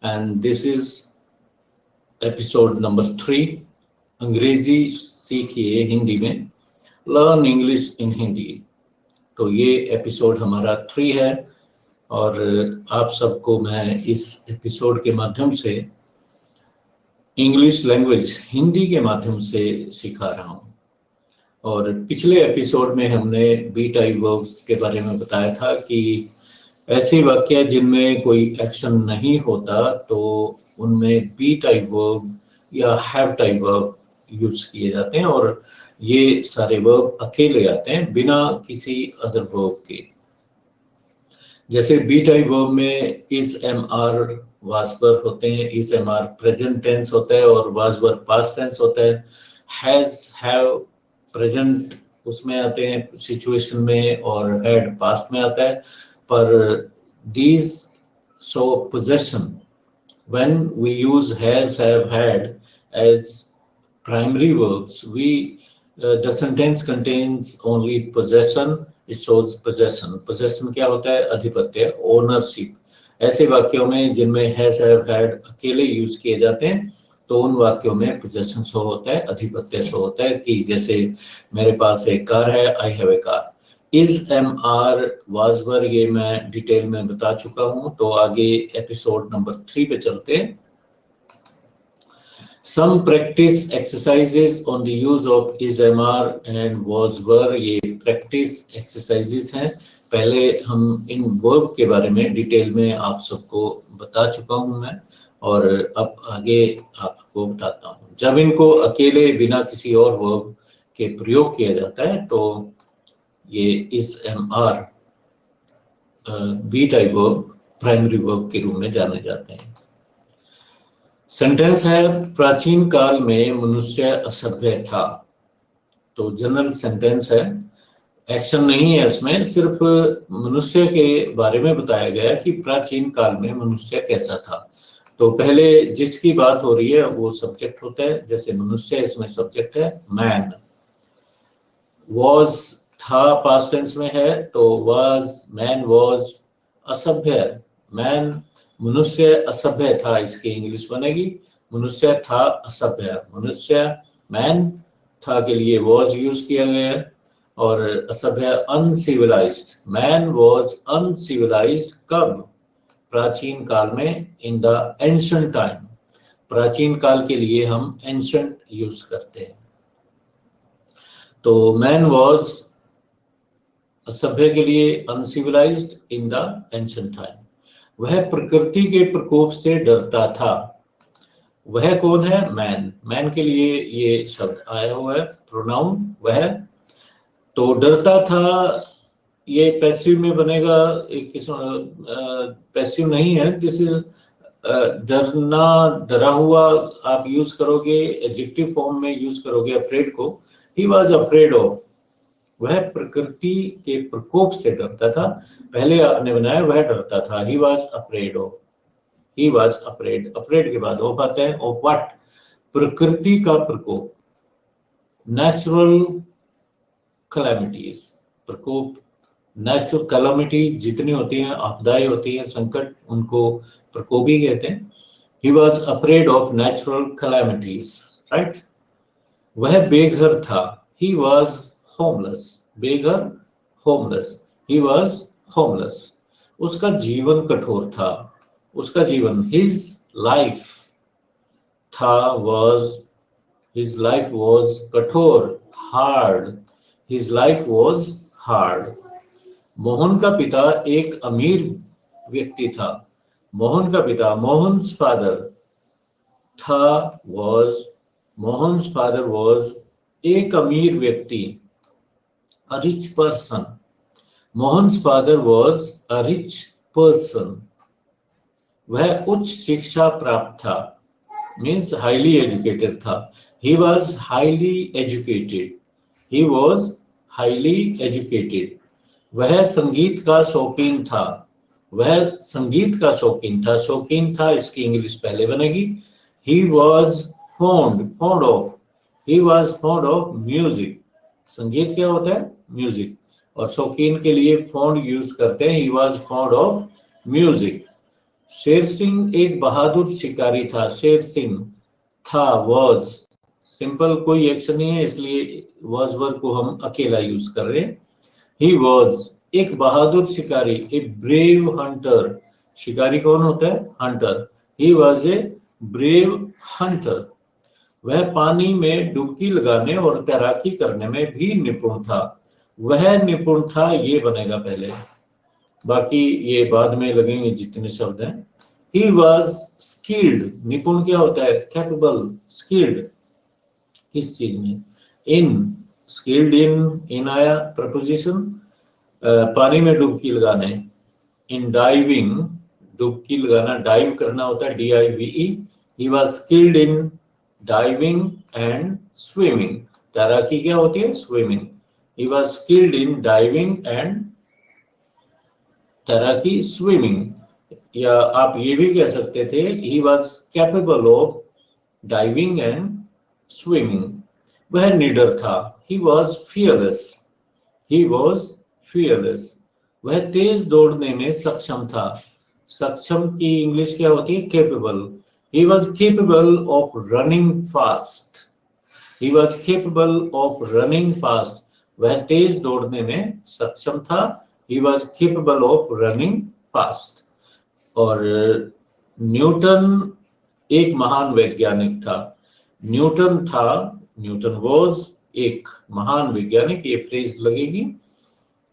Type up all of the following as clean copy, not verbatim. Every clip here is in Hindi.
and this is episode number 3। अंग्रेजी सीखिए हिंदी में, लर्न इंग्लिश इन हिंदी। तो ये एपिसोड हमारा 3 है और आप सबको मैं इस एपिसोड के माध्यम से इंग्लिश लैंग्वेज हिंदी के माध्यम से सिखा रहा हूँ। और पिछले एपिसोड में हमने बी टाइप वर्ब्स के बारे में बताया था कि ऐसे वाक्य जिनमें कोई एक्शन नहीं होता तो उनमें बी टाइप वर्ब या हैव टाइप वर्ब यूज किए जाते हैं और ये सारे वर्ब अकेले आते हैं बिना किसी अदर वर्ब के। जैसे बी टाइप वर्ब में is am are was verb होते हैं, is am are present tense होता है और वाज वर्ब पास्ट टेंस होता है। हैज हैव प्रेजेंट उसमें आते हैं सिचुएशन में और हैड पास्ट में आता है। पर these show possession when we use has, have, had as primary verbs. The sentence contains only possession. It shows possession. Possession क्या होता है? अधिपत्य, ownership। ऐसे वाक्यों में जिनमें has, have, had अकेले यूज किए जाते हैं तो उन वाक्यों में possession शो होता है, अधिपत्य शो होता है। कि जैसे मेरे पास एक कार है, I have a car। Is am are was were ये मैं डिटेल में बता चुका हूं, तो आगे एपिसोड नंबर 3 पे चलते हैं। Some practice exercises on the use of is am are and was were, ये प्रैक्टिस एक्सरसाइजेस हैं। पहले हम इन वर्ब के बारे में डिटेल में आप सबको बता चुका हूं मैं, और अब आगे आपको बताता हूं। जब इनको अकेले बिना किसी और वर्ब के प्रयोग किया जाता है तो ये is am are be type verb primary verb के रूप में जाने जाते हैं। सेंटेंस है प्राचीन काल में मनुष्य असभ्य था। तो जनरल सेंटेंस है, एक्शन नहीं है इसमें, सिर्फ मनुष्य के बारे में बताया गया कि प्राचीन काल में मनुष्य कैसा था। तो पहले जिसकी बात हो रही है वो सब्जेक्ट होता है, जैसे मनुष्य इसमें सब्जेक्ट है मैन। वॉज था पास्ट टेंस में है तो वाज, मैन वाज असभ्य, मैन मनुष्य असभ्य था, इसकी इंग्लिश बनेगी मनुष्य था असभ्य। मनुष्य मैन था के लिए वाज यूज किया गया है और असभ्य अनसिविलाइज्ड, मैन वाज अनसिविलाइज्ड कब? प्राचीन काल में, इन द एंशिएंट टाइम। प्राचीन काल के लिए हम एंशिएंट यूज करते हैं। तो मैन वॉज असभ्य के लिए uncivilised in the ancient time. वह प्रकृति के प्रकोप से डरता था। वह कौन है? मैन। मैन के लिए ये शब्द आया हुआ है, प्रोनाउन वह। तो डरता था ये पैसिव में बनेगा, एक पैसिव नहीं है, दिस इज डरना, डरा हुआ आप यूज करोगे, एडजेक्टिव फॉर्म में यूज करोगे अफ्रेड को। ही वॉज अफ्रेड ऑफ, वह प्रकृति के प्रकोप से डरता था। पहले आपने बनाया वह डरता था, he was afraid of, he was afraid. Afraid के बाद ऑफ आता है, ऑफ व्हाट? प्रकृति का प्रकोप, नेचुरल कैलामिटीज। प्रकोप, नेचुरल कैलामिटीज जितनी होती हैं, आपदाएं होती हैं, संकट, उनको प्रकोप ही कहते हैं। He was afraid of natural calamities, right. वह बेघर था, he was homeless, बेघर, homeless, he was homeless। उसका जीवन कठोर था, उसका जीवन, his life था, was, his life was कठोर, hard, his life was hard। Mohan का पिता एक अमीर व्यक्ति था। मोहन का पिता, मोहन्स फादर था, was, मोहन्स फादर was एक अमीर व्यक्ति, a rich person। Mohan's father was a rich person। वह उच्च शिक्षा प्राप्त था, मीन्स हाईली एजुकेटेड था। he was highly educated, he was highly educated। वह संगीत का शौकीन था, वह संगीत का शौकीन था। शौकीन था इसकी इंग्लिश पहले बनेगी, he was fond, fond of, he was fond of music। संगीत क्या होता है? म्यूजिक। और शौकीन के लिए fond यूज करते हैं, he was fond of music। Sher Singh एक बहादुर शिकारी था। शेर सिंह था, वॉज, सिंपल कोई एक्शन नहीं है इसलिए वॉज वर्ब को हम अकेला यूज कर रहे हैं। ही वॉज एक बहादुर शिकारी, ए ब्रेव हंटर, शिकारी कौन होता है? Hunter. He was a brave Hunter. वह पानी में डुबकी लगाने और तैराकी करने में भी निपुण था। वह निपुण था, ये बनेगा पहले, बाकी ये बाद में लगेंगे जितने शब्द हैं। He was skilled, निपुण क्या होता है? कैपेबल, स्किल्ड किस चीज में? इन, स्किल्ड इन आया प्रपोजिशन, पानी में डुबकी लगाने। इन डाइविंग, डुबकी लगाना, डाइव करना होता है DIVE। He was skilled in diving and swimming, तैराकी क्या होती है? Swimming. He was skilled in diving and तैराकी, स्विमिंग। या आप ये भी कह सकते थे he was capable of diving and swimming। वह निडर था, he was fearless, he was fearless। वह तेज दौड़ने में सक्षम था। सक्षम की इंग्लिश क्या होती है? capable। he was capable of running fast, he was capable of running fast। वह तेज दौड़ने में सक्षम था, he was capable of running fast। और न्यूटन एक महान वैज्ञानिक था। न्यूटन था, न्यूटन वॉज एक महान वैज्ञानिक, ये फ्रेज लगेगी।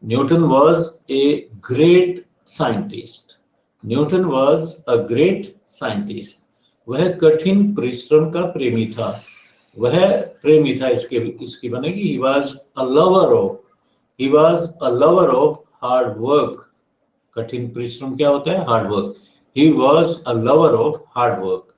Newton was a great scientist, Newton was a great scientist. वह कठिन परिश्रम का प्रेमी था, वह प्रेमी था, इसकी बनेगी he was a lover of, he was a lover of hard work. कठिन परिश्रम क्या होता है? Hard work. He was a lover of hard work.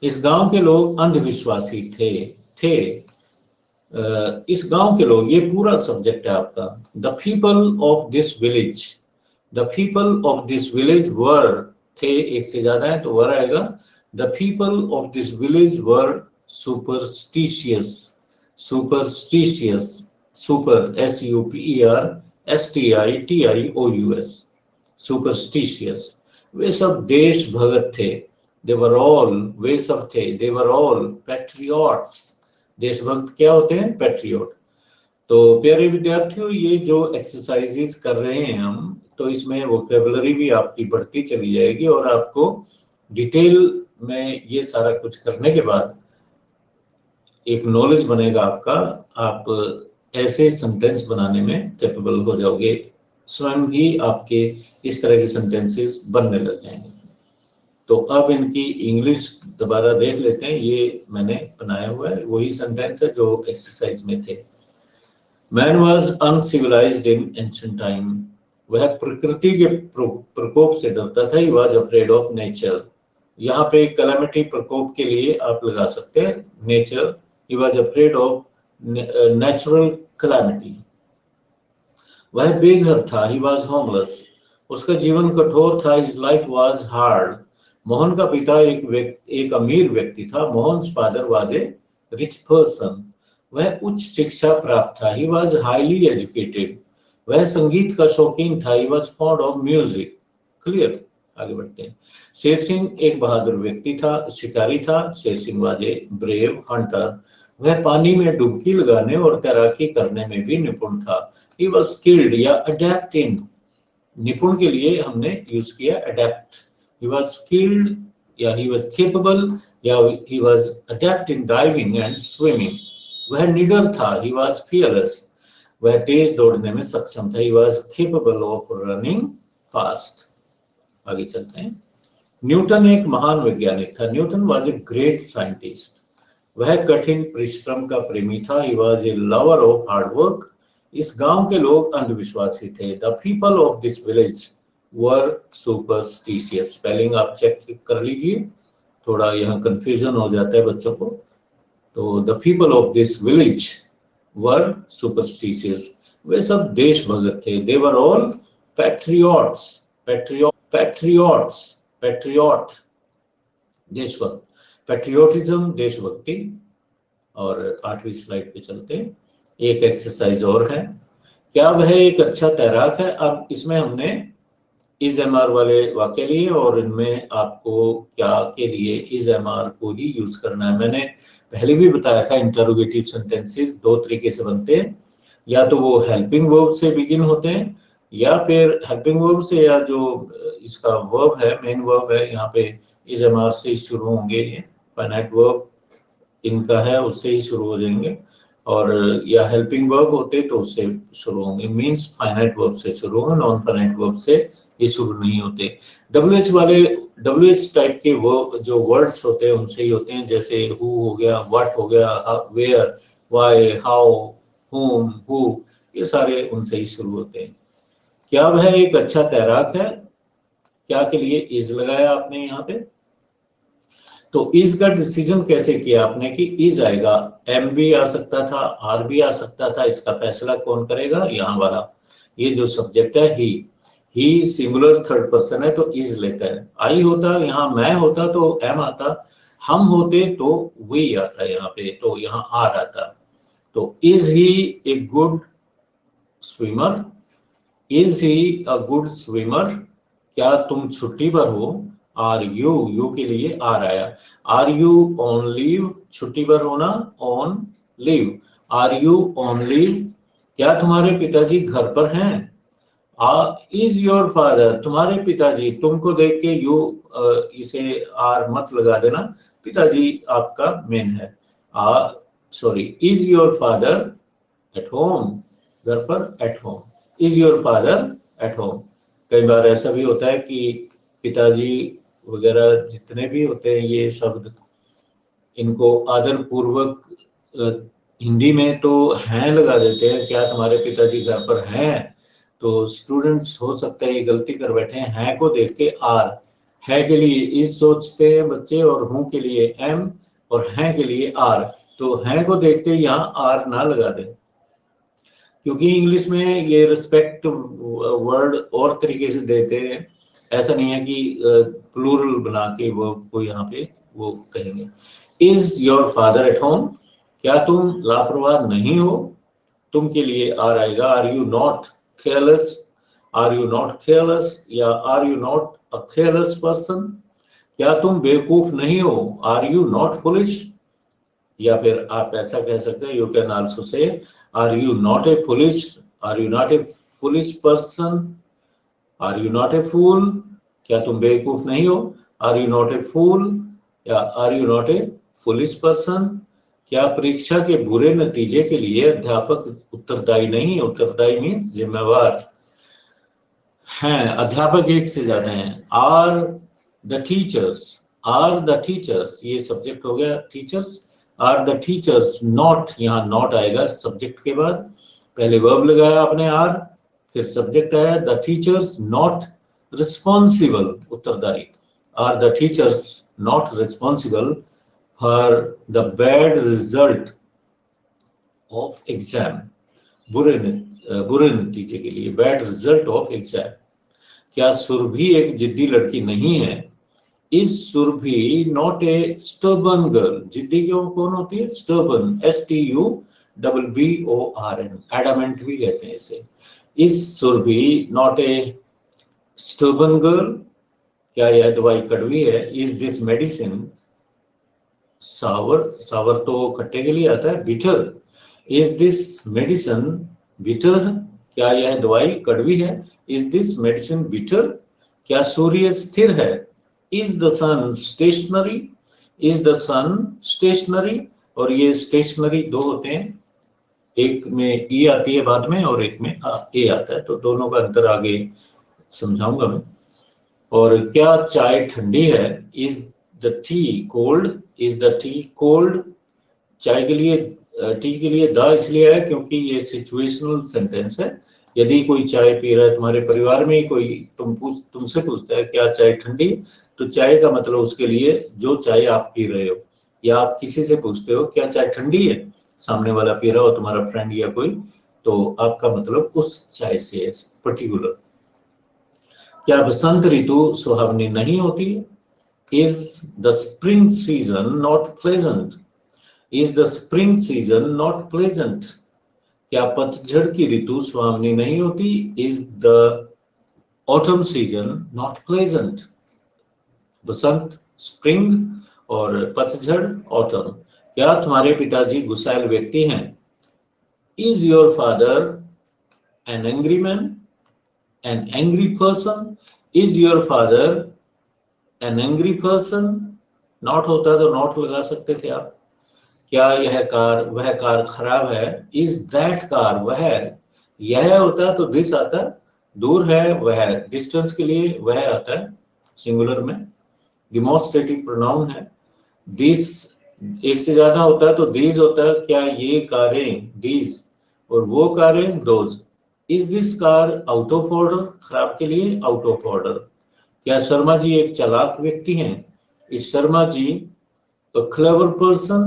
इस गांव के लोग अंधविश्वासी थे। इस गांव के लोग, ये पूरा सब्जेक्ट है आपका। The people of this village, the people of this village were, थे एक से ज्यादा है तो वर आएगा। The people of this village were superstitious, superstitious, super SUPER STITIOUS, superstitious. वे सब देश भगत थे। They were all, वे सब थे, they were all patriots। देशभक्त क्या होते हैं? पैट्रियोट। तो प्यारे विद्यार्थियों, ये जो एक्सरसाइजेस कर रहे हैं हम, तो इसमें वोकैबुलरी भी आपकी बढ़ती चली जाएगी और आपको डिटेल में ये सारा कुछ करने के बाद एक नॉलेज बनेगा आपका। आप ऐसे सेंटेंस बनाने में कैपेबल हो जाओगे, स्वयं ही आपके इस तरह के सेंटेंसेस बनने लग जाएंगे। तो अब इनकी इंग्लिश दोबारा देख लेते हैं। ये मैंने बनाया हुआ है, वही सेंटेंस है जो एक्सरसाइज में थे। Man was uncivilised in ancient time, वह प्रकृति के प्रकोप से डरता था। He was afraid of nature, यहाँ पे कैलामिटी, प्रकोप के लिए आप लगा सकते हैं nature. He was afraid of natural calamity. वह बेघर था, ही वॉज होमलेस, उसका जीवन कठोर था। His life was hard. Mohan का पिता एक अमीर व्यक्ति था। Mohan's father was a rich person. वह उच्च शिक्षा प्राप्त था। He was highly educated. वह संगीत का शौकीन था। He was fond of music. Clear, आगे बढ़ते हैं। शेर सिंह एक बहादुर व्यक्ति था, शिकारी था। Sher Singh was a brave Hunter. वह पानी में डुबकी लगाने और तैराकी करने में भी निपुण था। ही वाज स्किल्ड या अडेप्ट इन, निपुण के लिए हमने यूज किया अडेप्ट। He was skilled, या he was capable, या he was adept in diving and swimming। वह निडर था, he was fearless। वह तेज दौड़ने में सक्षम था, he was capable of running fast। आगे चलते हैं। न्यूटन एक महान वैज्ञानिक था। Newton was a great scientist। वह कठिन परिश्रम का प्रेमी था, he was a lover of hard work। इस गांव के लोग अंधविश्वासी थे। The people of this village were superstitious. Spelling आप चेक कर लीजिए, थोड़ा यहाँ कंफ्यूजन हो जाता है बच्चों को। तो the people of this village were superstitious. वे सब देश भगत थे। They were all patriots, patriots, patriot, देशभक्त। पैट्रियोटिज्म, देशभक्ति। और 8वीं स्लाइड पे चलते हैं। एक एक्सरसाइज और है। क्या वह एक अच्छा तैराक है? अब इसमें हमने इज एम आर वाले वाक्य लिए और इनमें आपको क्या के लिए इज एम आर को ही यूज करना है। मैंने पहले भी बताया था इंटरोगेटिव सेंटेंसेस दो तरीके से बनते हैं, या तो वो हेल्पिंग वर्ब से बिगिन होते हैं, या फिर हेल्पिंग वर्ब से, या जो इसका वर्ब है, मेन वर्ब है, यहाँ पे इज एम आर से शुरू होंगे, ये फाइनाइट वर्ब इनका है उससे ही शुरू हो जाएंगे, और या हेल्पिंग वर्ब होते तो उससे शुरू होंगे, मींस फाइनाइट वर्ब से शुरू होंगे, नॉन फाइनाइट वर्ब से ये शुरू नहीं होते। डब्ल्यूएच वाले, डब्ल्यूएच टाइप के वो जो वर्ड्स होते हैं उनसे ही होते हैं, जैसे हु हो गया, व्हाट हो गया, where, why, how, whom, who, ये सारे उनसे ही शुरू होते हैं। क्या वह एक अच्छा तैराक है? क्या के लिए इज लगाया आपने यहाँ पे? तो इज का डिसीजन कैसे किया आपने कि इज आएगा? एम भी आ सकता था, आर भी आ सकता था, इसका फैसला कौन करेगा? यहाँ वाला, ये जो सब्जेक्ट है ही सिंगुलर थर्ड पर्सन है तो इज लेता है। आई होता, यहाँ मैं होता तो एम आता, हम होते तो वी आता यहाँ पे, तो यहाँ आर आता। तो is he a good swimmer? Is he a good swimmer? क्या तुम छुट्टी पर हो? आर यू के लिए आर आया। Are you on leave? छुट्टी पर होना on leave. Are you on leave? क्या तुम्हारे पिताजी घर पर हैं? Is your father? तुम्हारे पिताजी, तुमको देख के यू इसे आर मत लगा देना, पिताजी आपका मेन है। Sorry, is your father at home? घर पर, at home. Is your father at home? कई बार ऐसा भी होता है कि पिताजी वगैरह जितने भी होते हैं ये शब्द, इनको आदर पूर्वक हिंदी में तो हैं लगा देते हैं, क्या तुम्हारे पिताजी घर पर हैं? तो स्टूडेंट्स हो सकता है ये गलती कर बैठे हैं को देख के आर, है के लिए इज सोचते हैं बच्चे, और हूं के लिए एम, और हैं के लिए आर। तो हैं को देखते यहाँ आर ना लगा दें, क्योंकि इंग्लिश में ये रिस्पेक्ट वर्ड और तरीके से देते हैं, ऐसा नहीं है कि प्लूरल बना के वो को यहाँ पे वो कहेंगे। Is your father at home? क्या तुम लापरवाह नहीं हो? तुम के लिए आर आएगा। Are you not careless? Are you not careless, या are you not a careless person? क्या तुम बेवकूफ नहीं हो? Are you not foolish? या फिर आप ऐसा कह सकते हैं, you can also say are you not a foolish? Are you not a foolish person? Are you not a fool? क्या तुम बेवकूफ नहीं हो? Are you not a fool, या are you not a foolish person? क्या परीक्षा के बुरे नतीजे के लिए अध्यापक उत्तरदायी नहीं? उत्तरदायी मीन्स जिम्मेवार हैं, अध्यापक एक से ज्यादा हैं। Are the teachers? Are the teachers, ये सब्जेक्ट हो गया teachers. Are the teachers not? यहाँ नॉट आएगा सब्जेक्ट के बाद, पहले वर्ब लगाया आपने आर, फिर सब्जेक्ट आया। द टीचर्स नॉट रिस्पॉन्सिबल, उत्तरदायी। Are the teachers not responsible for the bad result of exam? बुरे नतीजे के लिए, बैड रिजल्ट ऑफ एग्जाम। क्या सुरभि एक जिद्दी लड़की नहीं है? Is Surabhi not a stubborn girl? जिद्दी क्यों कौन होती है? स्टर्बन, STUBBORN, एडामेंट भी कहते हैं इसे। Is Surabhi not a stubborn girl? क्या यह दवाई कड़वी है? Is this medicine sour? Sour तो खट्टे के लिए आता है। Bitter? Is this medicine bitter? क्या यह दवाई कड़वी है? Is this medicine bitter? क्या सूर्य स्थिर है? Is the sun stationary? Is the sun stationary? और ये स्टेशनरी दो होते हैं, एक में ई आती है बाद में और एक में ए आता है, तो दोनों का अंतर आगे समझाऊंगा मैं। और क्या चाय ठंडी है? Is the T cold? Is the T cold? चाय के लिए, टी के लिए द इसलिए है क्योंकि ये सिचुएशनल सेंटेंस है। यदि कोई चाय पी रहा है, तुम्हारे परिवार में कोई तुमसे पूछता है क्या चाय ठंडी, तो चाय का मतलब उसके लिए जो चाय आप पी रहे हो, या आप किसी से पूछते हो क्या चाय ठंडी है, सामने वाला पी रहा हो तुम्हारा फ्रेंड या कोई, तो आपका मतलब उस चाय से है पर्टिकुलर। क्या बसंत ऋतु सुहावनी नहीं होती? Is the spring season not pleasant? Is the spring season not pleasant? क्या पतझड़ की ऋतु सुहावनी नहीं होती? Is the autumn season not pleasant, Basant spring और पतझड़ ऑटम। क्या तुम्हारे पिताजी गुस्सैल व्यक्ति हैं? Is your father an angry man, an angry person? Is your father an angry person? Not होता तो नॉट लगा सकते थे आप। क्या वह कार खराब है? इज दैट कार, वह, यह होता तो दिस आता, दूर है वह, डिस्टेंस के लिए वह आता है सिंगुलर में, डिमोन्स्ट्रेटिव प्रोनाउन है। दिस एक से ज्यादा होता है तो दीज होता है। क्या ये कारें, दीज, और वो कारें, those. Is this car out of order, खराब के लिए आउट ऑफ ऑर्डर। क्या शर्मा जी एक चालाक व्यक्ति हैं? Is Sharma ji a clever person?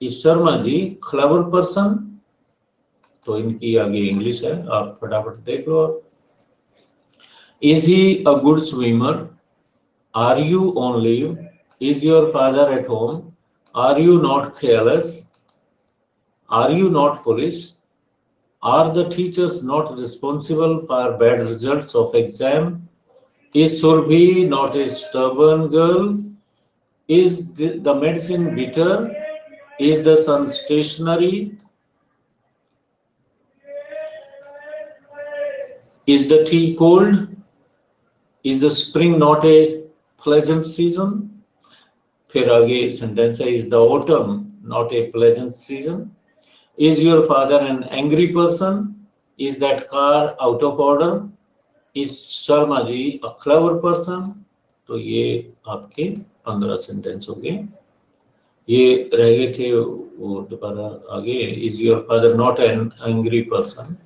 Is Sharma ji clever person? तो इनकी आगे इंग्लिश है, आप फटाफट देख लो। Is he a good swimmer? Are you on leave? Is your father at home? Are you not careless? Are you not foolish? Are the teachers not responsible for bad results of exam? Is Surbhi not a stubborn girl? Is the medicine bitter? Is the sun stationary? Is the tea cold? Is the spring not a pleasant season? फिर आगे सेंटेंस है, is the autumn not a pleasant season? Is your father an angry person? Is that car out of order? Is Sharma ji a clever person? तो ये आपके 15 सेंटेंस हो गए। ये रह गए थे वो दोबारा आगे, is your father not an angry person,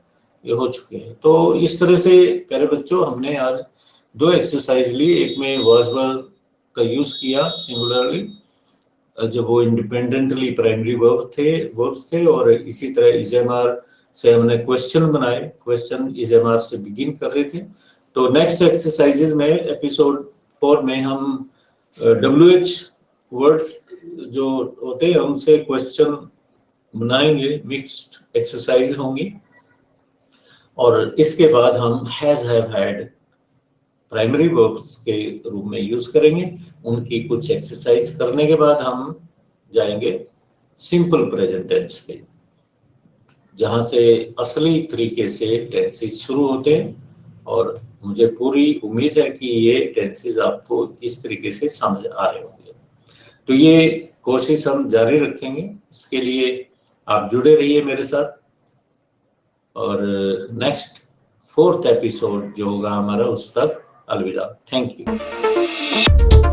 ये हो चुके हैं। तो इस तरह से प्यारे बच्चों हमने आज 2 एक्सरसाइज ली। एक में वाज का यूज किया सिंगुलरली, जब वो इंडिपेंडेंटली प्राइमरी वर्ब्स थे, और इसी तरह इजेमआर से हमने क्वेश्चन बनाए, क्वेश्चन इजेमआर से बिगिन कर रहे थे। तो नेक्स्ट एक्सरसाइजेज में एपिसोड 4 में हम WH वर्ड्स जो होते हैं उनसे क्वेश्चन बनाएंगे, मिक्स्ड एक्सरसाइज होंगी। और इसके बाद हम has, have, had primary verbs के रूप में यूज करेंगे। उनकी कुछ एक्सरसाइज करने के बाद हम जाएंगे सिंपल प्रेजेंट टेंस पे, जहां से असली तरीके से टेंसेस शुरू होते हैं। और मुझे पूरी उम्मीद है कि ये टेंसेस आपको इस तरीके से समझ आ रहे होंगे। तो ये कोशिश हम जारी रखेंगे, इसके लिए आप जुड़े रहिए मेरे साथ। और नेक्स्ट 4th एपिसोड जो होगा हमारा, उस तक अलविदा। Thank you.